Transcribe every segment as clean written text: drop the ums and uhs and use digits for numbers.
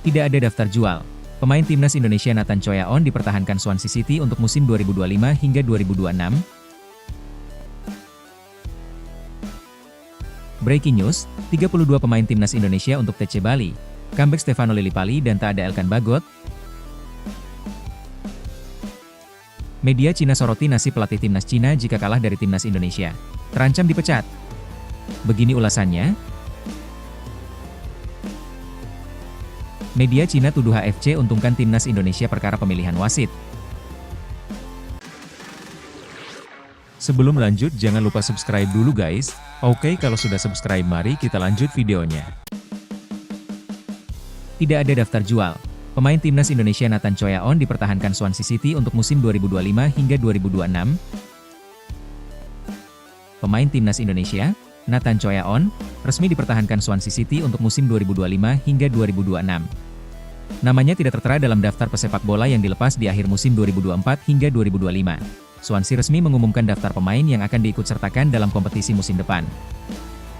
Tidak ada daftar jual. Pemain timnas Indonesia Nathan Choyaon dipertahankan Swansea City untuk musim 2025 hingga 2026. Breaking news, 32 pemain timnas Indonesia untuk TC Bali. Comeback Stefano Lillipali dan tak ada Elkan Bagot. Media Cina soroti nasib pelatih timnas Cina jika kalah dari timnas Indonesia. Terancam dipecat. Begini ulasannya. Media Cina tuduh HFC untungkan timnas Indonesia perkara pemilihan wasit. Sebelum lanjut jangan lupa subscribe dulu guys. Oke, kalau sudah subscribe mari kita lanjut videonya. Tidak ada daftar jual. Pemain timnas Indonesia Nathan Choyaon dipertahankan Swansea City untuk musim 2025 hingga 2026. Pemain timnas Indonesia, Nathan Choyaon, resmi dipertahankan Swansea City untuk musim 2025 hingga 2026. Namanya tidak tertera dalam daftar pesepak bola yang dilepas di akhir musim 2024 hingga 2025. Swansea resmi mengumumkan daftar pemain yang akan diikutsertakan dalam kompetisi musim depan.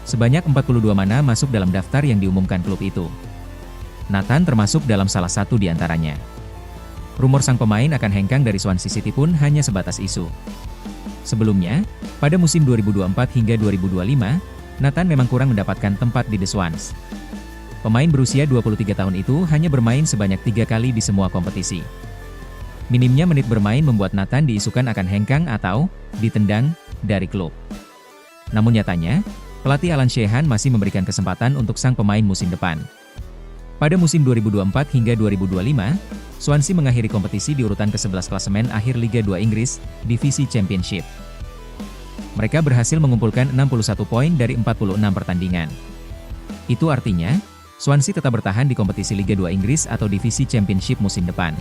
Sebanyak 42 mana masuk dalam daftar yang diumumkan klub itu. Nathan termasuk dalam salah satu di antaranya. Rumor sang pemain akan hengkang dari Swansea City pun hanya sebatas isu. Sebelumnya, pada musim 2024 hingga 2025, Nathan memang kurang mendapatkan tempat di The Swans. Pemain berusia 23 tahun itu hanya bermain sebanyak 3 kali di semua kompetisi. Minimnya menit bermain membuat Nathan diisukan akan hengkang atau ditendang dari klub. Namun nyatanya, pelatih Alan Sheehan masih memberikan kesempatan untuk sang pemain musim depan. Pada musim 2024 hingga 2025, Swansea mengakhiri kompetisi di urutan ke-11 klasemen akhir Liga 2 Inggris, Divisi Championship. Mereka berhasil mengumpulkan 61 poin dari 46 pertandingan. Itu artinya, Swansea tetap bertahan di kompetisi Liga 2 Inggris atau Divisi Championship musim depan.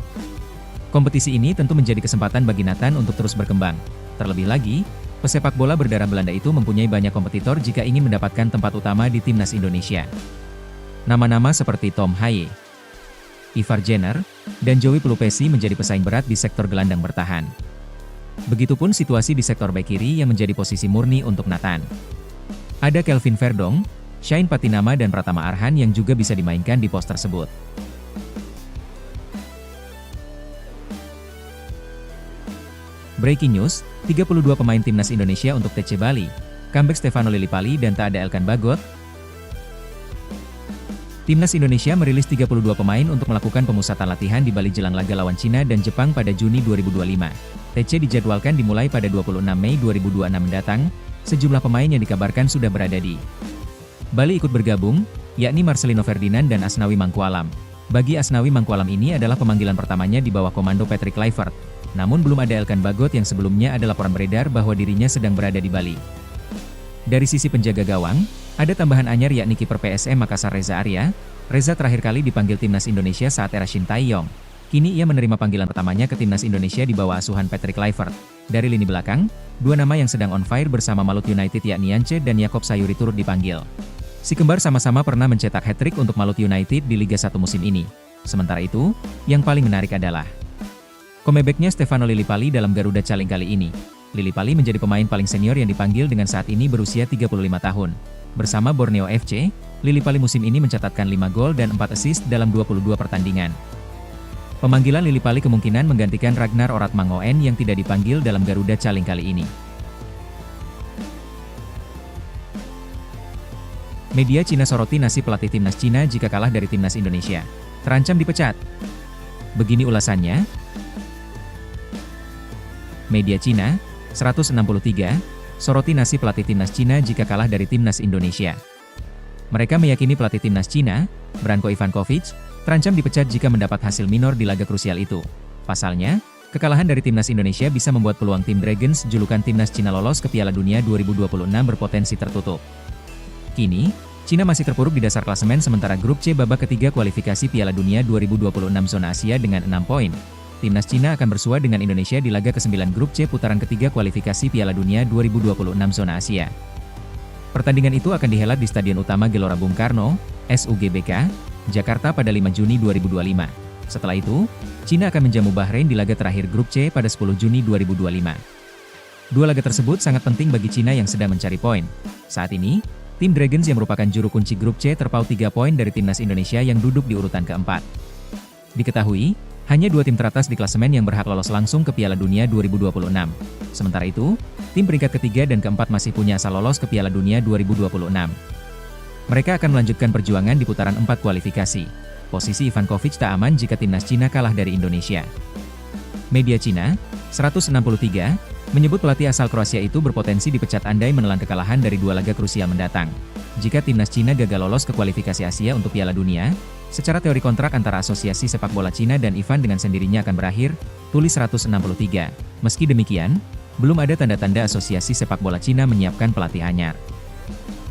Kompetisi ini tentu menjadi kesempatan bagi Nathan untuk terus berkembang. Terlebih lagi, pesepak bola berdarah Belanda itu mempunyai banyak kompetitor jika ingin mendapatkan tempat utama di timnas Indonesia. Nama-nama seperti Tom Haye, Ivar Jenner, dan Joey Pelupesi menjadi pesaing berat di sektor gelandang bertahan. Begitupun situasi di sektor bek kiri yang menjadi posisi murni untuk Nathan. Ada Kelvin Verdong, Shane Patinama dan Pratama Arhan yang juga bisa dimainkan di pos tersebut. Breaking news, 32 pemain timnas Indonesia untuk TC Bali. Comeback Stefano Lillipali dan tak ada Elkan Bagot. Timnas Indonesia merilis 32 pemain untuk melakukan pemusatan latihan di Bali jelang laga lawan Cina dan Jepang pada Juni 2025. TC dijadwalkan dimulai pada 26 Mei 2026 mendatang. Sejumlah pemain yang dikabarkan sudah berada di Bali ikut bergabung, yakni Marcelino Ferdinand dan Asnawi Mangkualam. Bagi Asnawi Mangkualam ini adalah pemanggilan pertamanya di bawah komando Patrick Kluivert. Namun belum ada Elkan Bagot yang sebelumnya ada laporan beredar bahwa dirinya sedang berada di Bali. Dari sisi penjaga gawang, ada tambahan anyar yakni kiper PSM Makassar Reza Arya. Reza terakhir kali dipanggil timnas Indonesia saat era Shin Tae-yong. Kini ia menerima panggilan pertamanya ke timnas Indonesia di bawah asuhan Patrick Kluivert. Dari lini belakang, dua nama yang sedang on fire bersama Malut United yakni Yance dan Yakob Sayuri turut dipanggil. Si kembar sama-sama pernah mencetak hat-trick untuk Malut United di Liga 1 musim ini. Sementara itu, yang paling menarik adalah comeback-nya Stefano Lillipali dalam Garuda Caling kali ini. Lillipali menjadi pemain paling senior yang dipanggil dengan saat ini berusia 35 tahun. Bersama Borneo FC, Lillipali musim ini mencatatkan 5 gol dan 4 assist dalam 22 pertandingan. Pemanggilan Lillipali kemungkinan menggantikan Ragnar Oratmangoen yang tidak dipanggil dalam Garuda Caling kali ini. Media Cina soroti nasib pelatih timnas Cina jika kalah dari timnas Indonesia. Terancam dipecat. Begini ulasannya. Media Cina, 163, soroti nasib pelatih timnas Cina jika kalah dari timnas Indonesia. Mereka meyakini pelatih timnas Cina, Branko Ivankovic, terancam dipecat jika mendapat hasil minor di laga krusial itu. Pasalnya, kekalahan dari timnas Indonesia bisa membuat peluang tim Dragons julukan timnas Cina lolos ke Piala Dunia 2026 berpotensi tertutup. Kini, Cina masih terpuruk di dasar klasemen sementara grup C babak ketiga kualifikasi Piala Dunia 2026 zona Asia dengan 6 poin. Timnas Cina akan bersua dengan Indonesia di laga ke-9 grup C putaran ketiga kualifikasi Piala Dunia 2026 zona Asia. Pertandingan itu akan dihelat di Stadion Utama Gelora Bung Karno, SUGBK, Jakarta pada 5 Juni 2025. Setelah itu, Cina akan menjamu Bahrain di laga terakhir grup C pada 10 Juni 2025. Dua laga tersebut sangat penting bagi Cina yang sedang mencari poin. Saat ini, Tim Dragons yang merupakan juru kunci grup C terpaut 3 poin dari timnas Indonesia yang duduk di urutan keempat. Diketahui, hanya 2 tim teratas di klasemen yang berhak lolos langsung ke Piala Dunia 2026. Sementara itu, tim peringkat ketiga dan keempat masih punya asa lolos ke Piala Dunia 2026. Mereka akan melanjutkan perjuangan di putaran 4 kualifikasi. Posisi Ivankovic tak aman jika timnas Cina kalah dari Indonesia. Media Cina, 163, menyebut pelatih asal Kroasia itu berpotensi dipecat andai menelan kekalahan dari 2 laga krusial mendatang. Jika timnas Cina gagal lolos ke kualifikasi Asia untuk Piala Dunia, secara teori kontrak antara Asosiasi Sepak Bola Cina dan Ivan dengan sendirinya akan berakhir, tulis 163. Meski demikian, belum ada tanda-tanda Asosiasi Sepak Bola Cina menyiapkan pelatih anyar.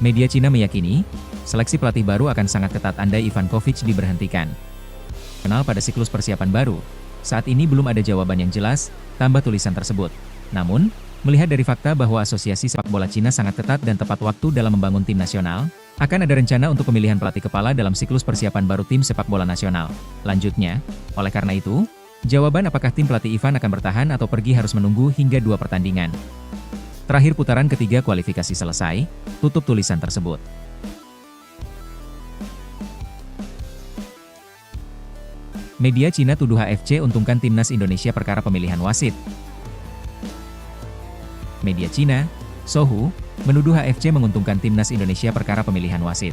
Media Cina meyakini, seleksi pelatih baru akan sangat ketat andai Ivankovic diberhentikan. Kenal pada siklus persiapan baru, saat ini belum ada jawaban yang jelas, tambah tulisan tersebut. Namun, melihat dari fakta bahwa Asosiasi Sepak Bola Cina sangat ketat dan tepat waktu dalam membangun tim nasional, akan ada rencana untuk pemilihan pelatih kepala dalam siklus persiapan baru tim sepak bola nasional. Lanjutnya, oleh karena itu, jawaban apakah tim pelatih Ivan akan bertahan atau pergi harus menunggu hingga 2 pertandingan. Terakhir putaran ketiga kualifikasi selesai, tutup tulisan tersebut. Media Cina tuduh HFC untungkan timnas Indonesia perkara pemilihan wasit. Media Cina, Sohu, menuduh HFC menguntungkan timnas Indonesia perkara pemilihan wasit.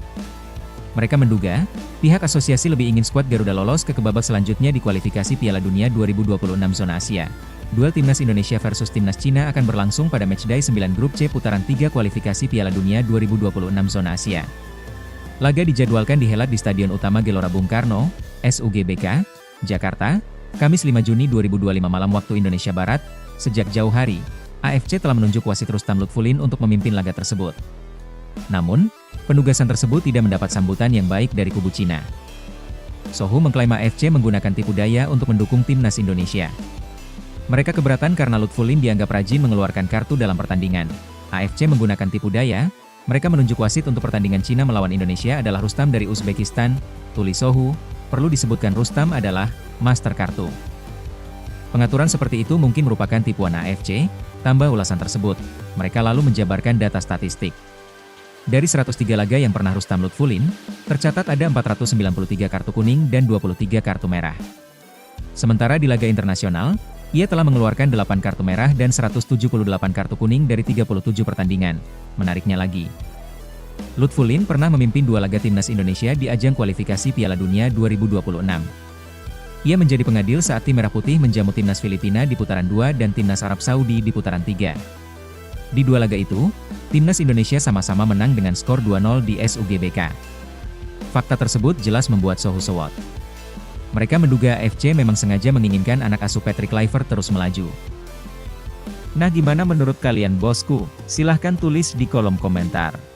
Mereka menduga, pihak asosiasi lebih ingin skuad Garuda lolos ke babak selanjutnya di kualifikasi Piala Dunia 2026 zona Asia. Duel timnas Indonesia versus timnas Cina akan berlangsung pada matchday 9 grup C putaran 3 kualifikasi Piala Dunia 2026 zona Asia. Laga dijadwalkan dihelat di Stadion Utama Gelora Bung Karno, SUGBK, Jakarta, Kamis 5 Juni 2025 malam waktu Indonesia Barat. Sejak jauh hari, AFC telah menunjuk wasit Rustam Lutfulin untuk memimpin laga tersebut. Namun, penugasan tersebut tidak mendapat sambutan yang baik dari kubu Cina. Sohu mengklaim AFC menggunakan tipu daya untuk mendukung timnas Indonesia. Mereka keberatan karena Lutfulin dianggap rajin mengeluarkan kartu dalam pertandingan. AFC menggunakan tipu daya, mereka menunjuk wasit untuk pertandingan Cina melawan Indonesia adalah Rustam dari Uzbekistan, tulis Sohu. Perlu disebutkan Rustam adalah master kartu. Pengaturan seperti itu mungkin merupakan tipuan AFC, tambah ulasan tersebut. Mereka lalu menjabarkan data statistik. Dari 103 laga yang pernah Rustam Lutfulin, tercatat ada 493 kartu kuning dan 23 kartu merah. Sementara di laga internasional, ia telah mengeluarkan 8 kartu merah dan 178 kartu kuning dari 37 pertandingan. Menariknya lagi, Lutfulin pernah memimpin 2 laga timnas Indonesia di ajang kualifikasi Piala Dunia 2026. Ia menjadi pengadil saat tim Merah Putih menjamu timnas Filipina di putaran 2 dan timnas Arab Saudi di putaran 3. Di 2 laga itu, timnas Indonesia sama-sama menang dengan skor 2-0 di SUGBK. Fakta tersebut jelas membuat Sohu sewot. Mereka menduga AFC memang sengaja menginginkan anak asuh Patrick Kluivert terus melaju. Nah, gimana menurut kalian bosku? Silahkan tulis di kolom komentar.